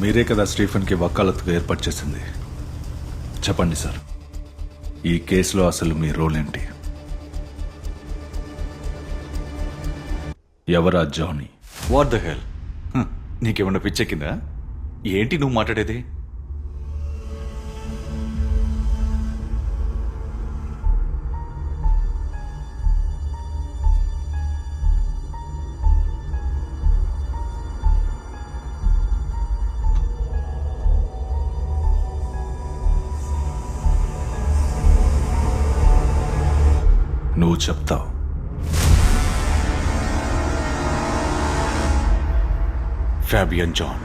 మీరే కదా స్టీఫెన్కి వకాలత్తుగా ఏర్పాటు చేసింది. చెప్పండి సార్, ఈ కేసులో అసలు మీ రోల్ ఏంటి? ఎవరా జానీ? What the hell? నీకేమన్నా పిచ్చెక్కిందా? ఏంటి నువ్వు మాట్లాడేది? నువ్వు చెప్తావు. ఫ్యాబియన్ జాన్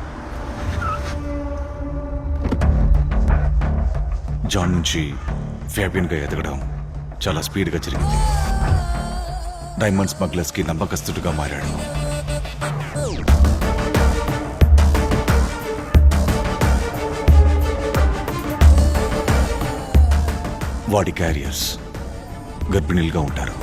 నుంచి ఫ్యాబియన్గా ఎదగడం చాలా స్పీడ్గా జరిగింది. డైమండ్ స్మగ్లర్స్కి నమ్మకస్తుడిగా మారాడు. వాడి క్యారియర్స్ గర్భిణీలుగా ఉంటారు.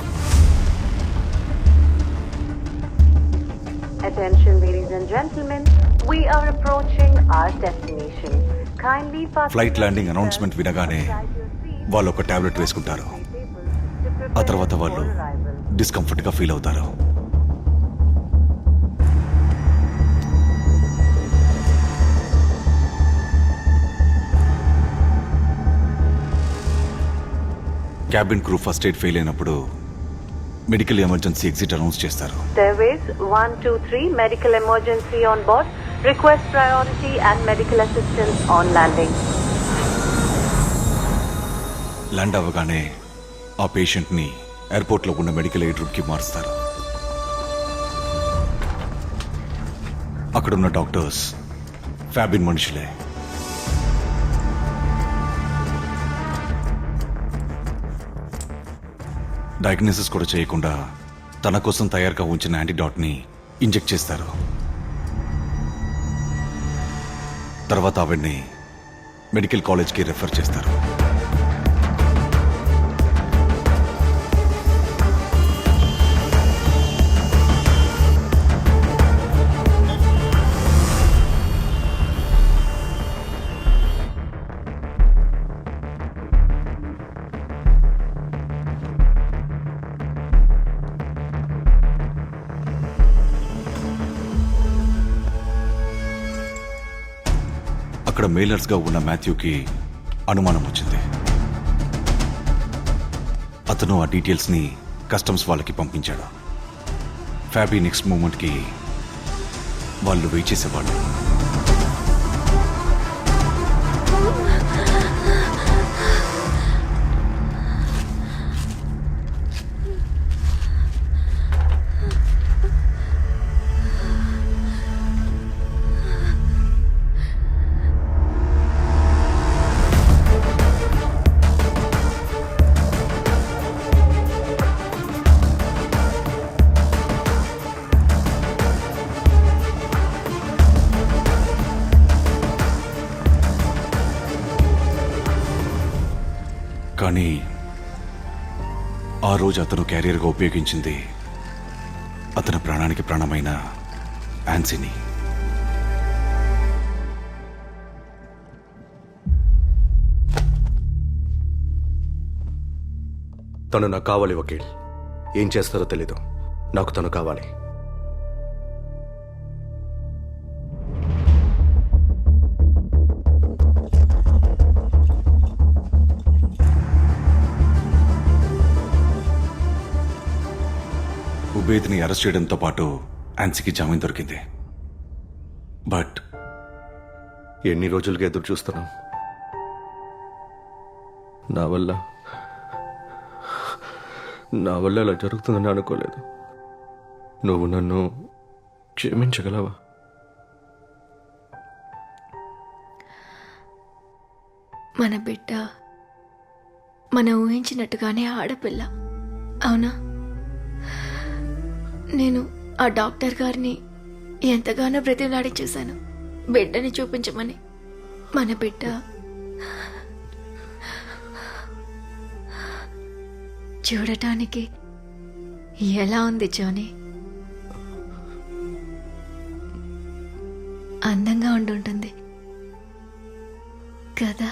Attention ladies and gentlemen, we are approaching our destination. Kindly flight landing announcement వినగానే వాళ్ళు ఒక టాబ్లెట్ వేసుకుంటారు. ఆ తర్వాత వాళ్ళు డిస్కంఫర్ట్గా ఫీల్ అవుతారు. Cabin crew first aid fail అయినప్పుడు మెడికల్ ఎమర్జెన్సీ ఎగ్జిట్ అనౌన్స్ చేస్తారు. Stairways 1, 2, 3 medical emergency on board. Request priority and medical assistance on landing. Land అవ్వగానే ఆ పేషెంట్ని ఎయిర్పోర్ట్లో ఉన్న మెడికల్ ఎయిడ్ రూమ్కి మారుస్తారు. అక్కడున్న డాక్టర్స్ ఫ్యాబిన్ మనుషులే. డయాగ్నోసిస్ కూడా చేయకుండా తన కోసం తయారుగా ఉంచిన యాంటీడాట్ని ఇంజెక్ట్ చేస్తారు. తర్వాత ఆవిడ్ని మెడికల్ కాలేజ్కి రెఫర్ చేస్తారు. అక్కడ మెయిలర్స్గా ఉన్న మాథ్యూకి అనుమానం వచ్చింది. అతను ఆ డీటెయిల్స్ని కస్టమ్స్ వాళ్ళకి పంపించాడు. ఫ్యాబీ నెక్స్ట్ మూమెంట్కి వాళ్ళు వెయిట్ చేసేవాళ్ళు. కానీ ఆ రోజు అతను క్యారియర్గా ఉపయోగించింది అతని ప్రాణానికి ప్రాణమైన యాన్సీని. తను నాకు కావాలి వకీల్. ఏం చేస్తారో తెలీదు. నాకు తను కావాలి. ఉబేద్ని అరెస్ట్ చేయడంతో పాటు యాన్సీకి జామీన్ దొరికింది. బట్ ఎన్ని రోజులుగా ఎదురు చూస్తున్నాం. నా వల్ల ఇలా జరుగుతుందని అనుకోలేదు. నువ్వు నన్ను క్షమించగలవా? మన బిడ్డ మనం ఊహించినట్టుగానే ఆడపిల్ల, అవునా? నేను ఆ డాక్టర్ గారిని ఎంతగానో బ్రతిమలాడి చూశాను బిడ్డని చూపించమని. మన బిడ్డ చూడటానికి ఎలా ఉంది జోనీ? అందంగా ఉండుంటుంది. కదా.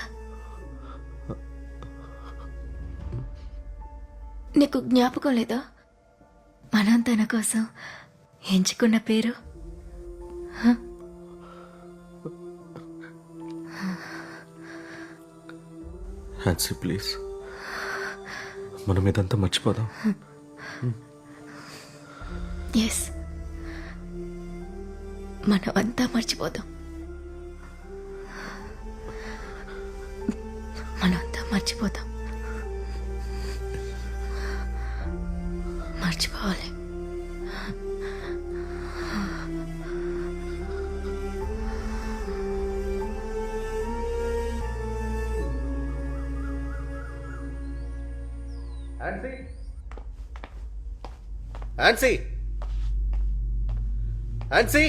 నీకు జ్ఞాపకం లేదా మనం తన కోసం ఎంచుకున్న పేరు? హ్యాన్సీ ప్లీజ్, మనం ఇదంతా మర్చిపోదాం. ఎస్, మనం అంతా మర్చిపోదాం. మనమంతా మర్చిపోతాం. మర్చిపోవాలి. హ్యాన్సీ, హ్యాన్సీ,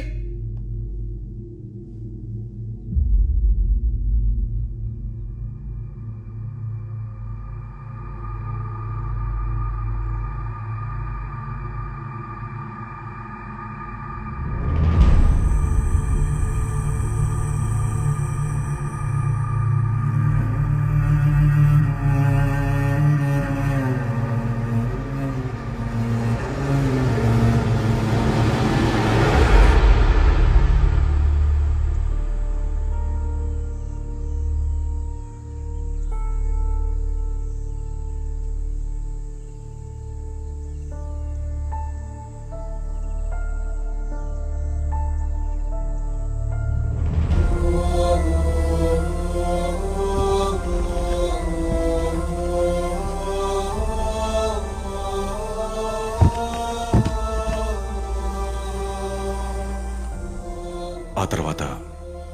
ఆ తర్వాత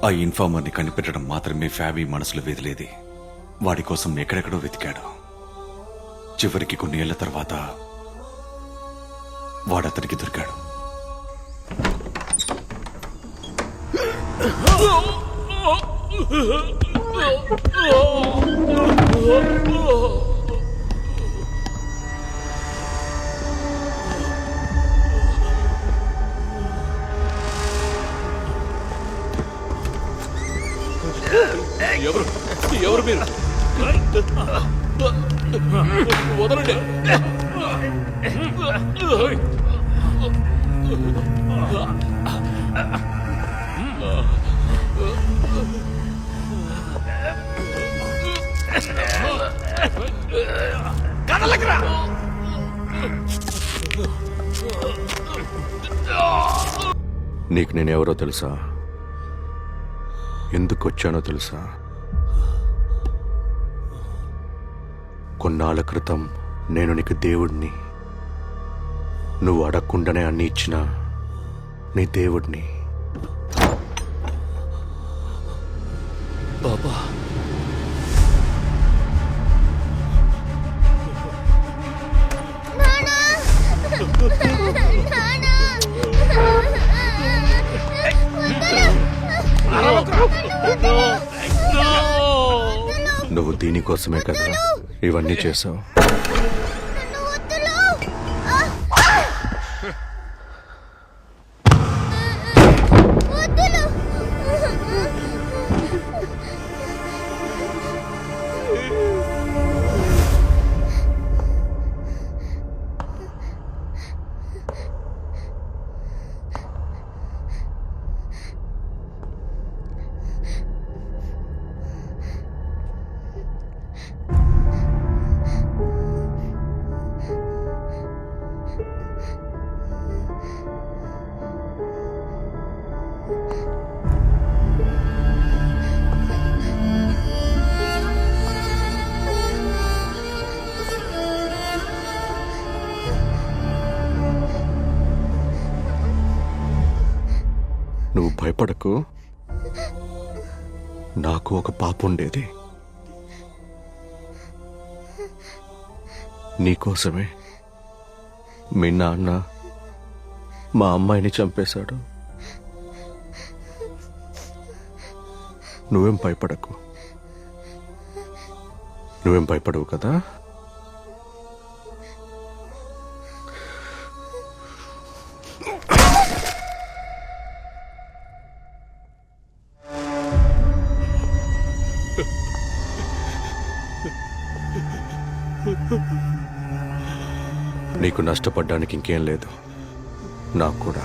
ఆ ఇన్ఫార్మర్ని కనిపెట్టడం మాత్రమే ఫ్యాబీ మనసులో వెదిలేది. వాడి కోసం ఎక్కడెక్కడో వెతికాడు. చివరికి కొన్ని ఏళ్ల తర్వాత వాడతనికి దొరికాడు. ఎవరు ఎవరు మీరు? వదలండి. కదలకరా. నీకు నేనెవరో తెలుసా? ఎందుకు వచ్చానో తెలుసా? కొన్నాళ్ళ క్రితం నేను నీకు దేవుడిని. నువ్వు అడగకుండానే అన్ని ఇచ్చిన నీ దేవుడిని. బాబా, నువ్వు దీనికోసమే కదా ఇవన్నీ చేసావు. నువ్వు భయపడకు. నాకు ఒక పాప ఉండేది. నీకోసమే మీ నాన్న మా అమ్మాయిని చంపేశాడు. నువ్వేం భయపడకు. నువ్వేం భయపడవు కదా? నీకు నష్టపడ్డానికి ఇంకేం లేదు నాకు కూడా